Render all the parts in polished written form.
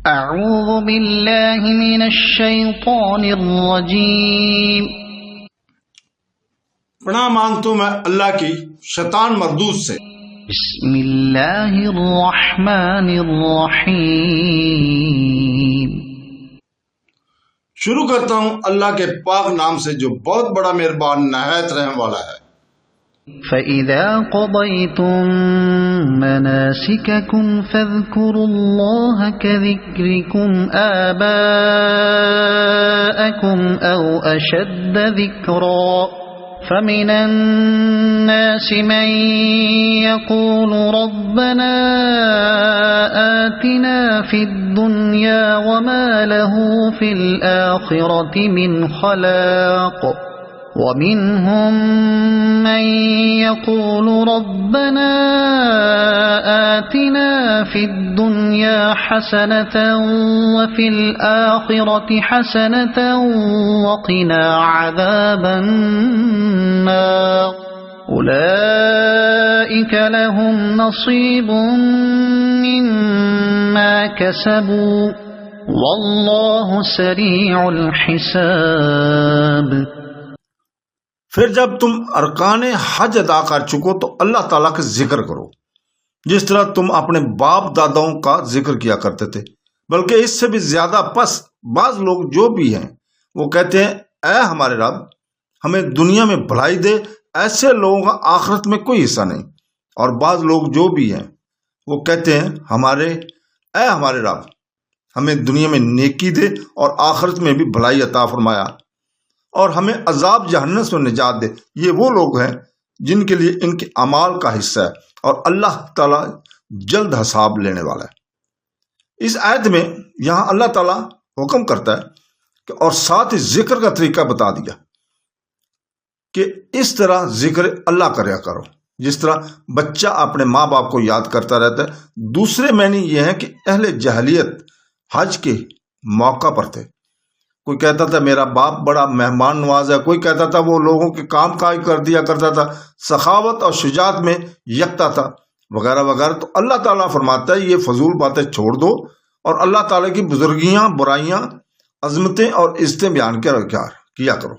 اعوذ باللہ من الشیطان الرجیم۔ پناہ مانگتا ہوں میں اللہ کی شیطان مردود سے۔ بسم اللہ الرحمن الرحیم۔ شروع کرتا ہوں اللہ کے پاک نام سے جو بہت بڑا مہربان نہایت رحم والا ہے۔ فَإِذَا قَضَيْتُم مَّنَاسِكَكُمْ فَاذْكُرُوا اللَّهَ كَذِكْرِكُمْ آبَاءَكُمْ أَوْ أَشَدَّ ذِكْرًا فَمِنَ النَّاسِ مَن يَقُولُ رَبَّنَا آتِنَا فِي الدُّنْيَا وَمَا لَهُ فِي الْآخِرَةِ مِنْ خَلَاقٍ وَمِنْهُمْ مَنْ يَقُولُ رَبَّنَا آتِنَا فِي الدُّنْيَا حَسَنَةً وَفِي الْآخِرَةِ حَسَنَةً وَقِنَا عَذَابَ النَّارِ أُولَئِكَ لَهُمْ نَصِيبٌ مِّمَّا كَسَبُوا وَاللَّهُ سَرِيعُ الْحِسَابِ۔ پھر جب تم ارکان حج ادا کر چکو تو اللہ تعالیٰ کا ذکر کرو جس طرح تم اپنے باپ داداؤں کا ذکر کیا کرتے تھے، بلکہ اس سے بھی زیادہ۔ پس بعض لوگ جو بھی ہیں وہ کہتے ہیں اے ہمارے رب ہمیں دنیا میں بھلائی دے، ایسے لوگوں کا آخرت میں کوئی حصہ نہیں۔ اور بعض لوگ جو بھی ہیں وہ کہتے ہیں اے ہمارے رب ہمیں دنیا میں نیکی دے اور آخرت میں بھی بھلائی عطا فرمایا اور ہمیں عذاب جہنم سے نجات دے۔ یہ وہ لوگ ہیں جن کے لیے ان کے اعمال کا حصہ ہے اور اللہ تعالیٰ جلد حساب لینے والا ہے۔ اس آیت میں یہاں اللہ تعالیٰ حکم کرتا ہے کہ اور ساتھ ہی ذکر کا طریقہ بتا دیا کہ اس طرح ذکر اللہ کریا کرو جس طرح بچہ اپنے ماں باپ کو یاد کرتا رہتا ہے۔ دوسرے معنی یہ ہے کہ اہل جاہلیت حج کے موقع پر تھے، کوئی کہتا تھا میرا باپ بڑا مہمان نواز ہے، کوئی کہتا تھا وہ لوگوں کے کام کاج کر دیا کرتا تھا، سخاوت اور شجاعت میں یکتا تھا، وغیرہ وغیرہ۔ تو اللہ تعالیٰ فرماتا ہے یہ فضول باتیں چھوڑ دو اور اللہ تعالیٰ کی بزرگیاں، برائیاں، عظمتیں اور عزتیں بیان کیا کرو۔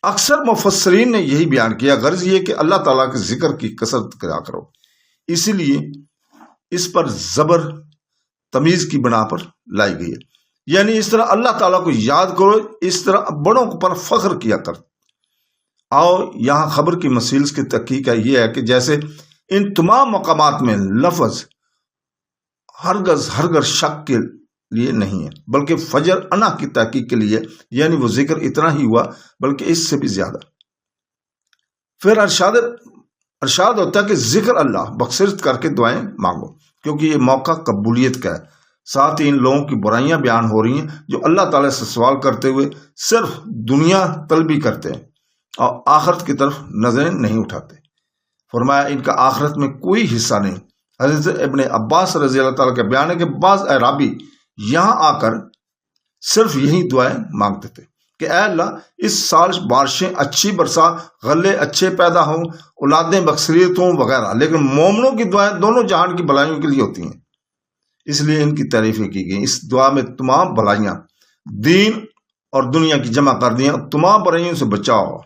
اکثر مفسرین نے یہی بیان کیا، غرض یہ کہ اللہ تعالیٰ کے ذکر کی کثرت کیا کرو، اسی لیے اس پر زبر تمیز کی بنا پر لائی گئی ہے، یعنی اس طرح اللہ تعالیٰ کو یاد کرو، اس طرح بڑوں پر فخر کیا کر۔ آؤ یہاں خبر کی مسیلس کی تحقیق یہ ہے کہ جیسے ان تمام مقامات میں لفظ ہرگز شک کے لیے نہیں ہے، بلکہ فجر انا کی تحقیق کے لیے، یعنی وہ ذکر اتنا ہی ہوا بلکہ اس سے بھی زیادہ۔ پھر ارشاد ہوتا ہے کہ ذکر اللہ بخشرت کر کے دعائیں مانگو، کیونکہ یہ موقع قبولیت کا ہے۔ ساتھ ہی ان لوگوں کی برائیاں بیان ہو رہی ہیں جو اللہ تعالیٰ سے سوال کرتے ہوئے صرف دنیا طلبی کرتے ہیں اور آخرت کی طرف نظریں نہیں اٹھاتے۔ فرمایا ان کا آخرت میں کوئی حصہ نہیں۔ حضرت ابن عباس رضی اللہ تعالیٰ کا بیان ہے کہ بعض اعرابی یہاں آ کر صرف یہی دعائیں مانگتے تھے کہ اے اللہ اس سال بارشیں اچھی برسا، غلے اچھے پیدا ہوں، اولادیں بکثریت ہوں وغیرہ، لیکن مومنوں کی دعائیں دونوں جہان کی بھلائیوں کے لیے ہوتی ہیں، اس لیے ان کی تعریفیں کی گئی۔ اس دعا میں تمام بھلائیاں دین اور دنیا کی جمع کر دیا، تمام برائیوں سے بچاؤ۔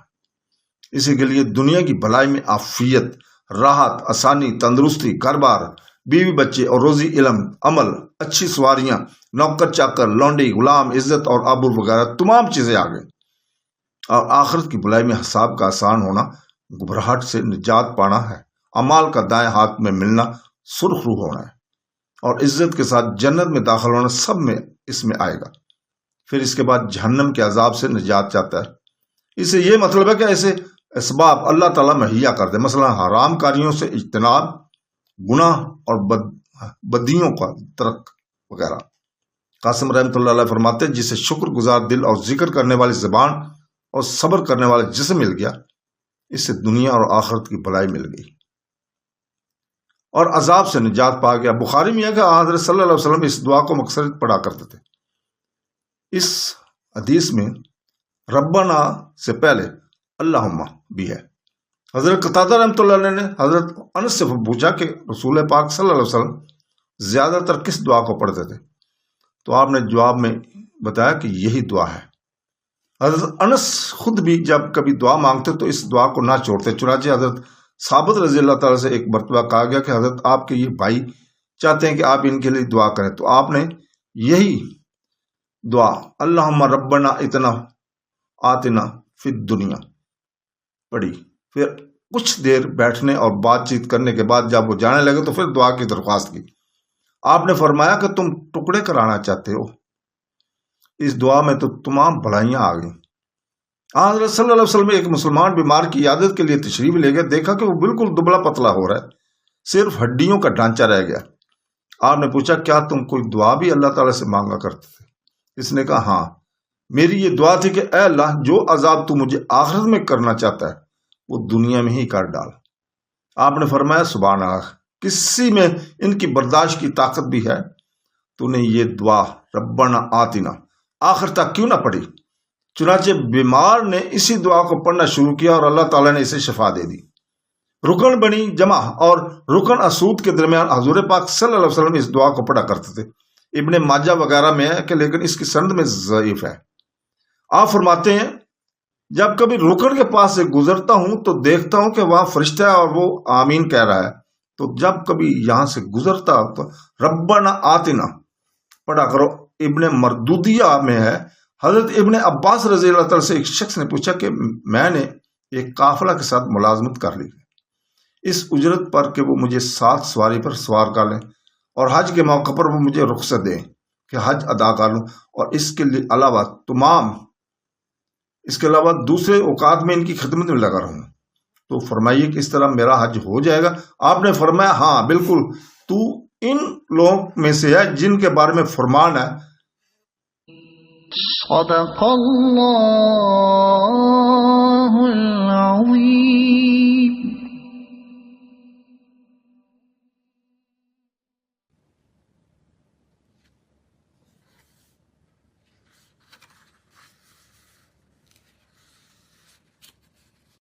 اسی کے لیے دنیا کی بھلائی میں عافیت، راحت، آسانی، تندرستی، گھر بار، بیوی بچے اور روزی، علم، عمل، اچھی سواریاں، نوکر چاکر، لونڈی، غلام، عزت اور آبرو وغیرہ تمام چیزیں آ گئیں۔ اور آخرت کی بھلائی میں حساب کا آسان ہونا، گھبراہٹ سے نجات پانا ہے، اعمال کا دائیں ہاتھ میں ملنا، سرخ روح ہونا ہے اور عزت کے ساتھ جنت میں داخل ہونا، سب میں اس میں آئے گا۔ پھر اس کے بعد جہنم کے عذاب سے نجات چاہتا ہے۔ اس سے یہ مطلب ہے کہ ایسے اسباب اللہ تعالیٰ مہیا کر دے، مثلا حرام کاریوں سے اجتناب، گناہ اور بدیوں کا ترک وغیرہ۔ قاسم رحمۃ اللہ علیہ فرماتے ہیں جسے شکر گزار دل اور ذکر کرنے والی زبان اور صبر کرنے والا جسم مل گیا، اس سے دنیا اور آخرت کی بھلائی مل گئی اور عذاب سے نجات پا گیا۔ بخاری میں ہے کہ حضرت صلی اللہ علیہ وسلم اس دعا کو مکثرت پڑھا کرتے تھے۔ اس حدیث میں ربنا سے پہلے اللہم بھی ہے۔ حضرت قتادہ رحمۃ اللہ علیہ نے حضرت انس سے پوچھا کہ رسول پاک صلی اللہ علیہ وسلم زیادہ تر کس دعا کو پڑھتے تھے؟ تو آپ نے جواب میں بتایا کہ یہی دعا ہے۔ حضرت انس خود بھی جب کبھی دعا مانگتے تو اس دعا کو نہ چھوڑتے، چنانچہ حضرت ثابت رضی اللہ تعالیٰ سے ایک مرتبہ کہا گیا کہ حضرت آپ کے یہ بھائی چاہتے ہیں کہ آپ ان کے لیے دعا کریں، تو آپ نے یہی دعا اللہم ربنا اتنا آتنا فی الدنیا پڑھی۔ پھر کچھ دیر بیٹھنے اور بات چیت کرنے کے بعد جب وہ جانے لگے تو پھر دعا کی درخواست کی۔ آپ نے فرمایا کہ تم ٹکڑے کرانا چاہتے ہو، اس دعا میں تو تمام بھلائیاں آ گئیں۔ حضرت صلی اللہ علیہ وسلم ایک مسلمان بیمار کی عیادت کے لیے تشریف لے گئے، دیکھا کہ وہ بالکل دبلا پتلا ہو رہا ہے، صرف ہڈیوں کا ڈھانچہ رہ گیا۔ آپ نے پوچھا کیا تم کوئی دعا بھی اللہ تعالیٰ سے مانگا کرتے تھے؟ اس نے کہا ہاں، میری یہ دعا تھی کہ اے اللہ، جو عذاب تو مجھے آخرت میں کرنا چاہتا ہے وہ دنیا میں ہی کر ڈال۔ آپ نے فرمایا سبحان اللہ، کسی میں ان کی برداشت کی طاقت بھی ہے؟ تو نے یہ دعا ربنا آتنا آخر تک کیوں نہ پڑھی؟ چنانچہ بیمار نے اسی دعا کو پڑھنا شروع کیا اور اللہ تعالیٰ نے اسے شفا دے دی۔ رکن بنی جمع اور رکن اسود کے درمیان حضور پاک صلی اللہ علیہ وسلم اس دعا کو پڑھا کرتے تھے۔ ابن ماجہ وغیرہ میں ہے کہ لیکن اس کی سند میں ضعیف ہے۔ آپ فرماتے ہیں جب کبھی رکن کے پاس سے گزرتا ہوں تو دیکھتا ہوں کہ وہاں فرشتہ ہے اور وہ آمین کہہ رہا ہے، تو جب کبھی یہاں سے گزرتا تو ربنا آتنا پڑھا کرو۔ ابن مردودیہ میں ہے حضرت ابن عباس رضی اللہ تعالیٰ سے ایک شخص نے پوچھا کہ میں نے ایک قافلہ کے ساتھ ملازمت کر لی اس اجرت پر کہ وہ مجھے 7 سواری پر سوار کر لیں اور حج کے موقع پر وہ مجھے رخصت دیں کہ حج ادا کر لوں، اور اس کے علاوہ دوسرے اوقات میں ان کی خدمت میں لگا رہوں، تو فرمائیے کہ اس طرح میرا حج ہو جائے گا؟ آپ نے فرمایا ہاں بالکل، تو ان لوگوں میں سے ہے جن کے بارے میں فرمان ہے صدق اللہ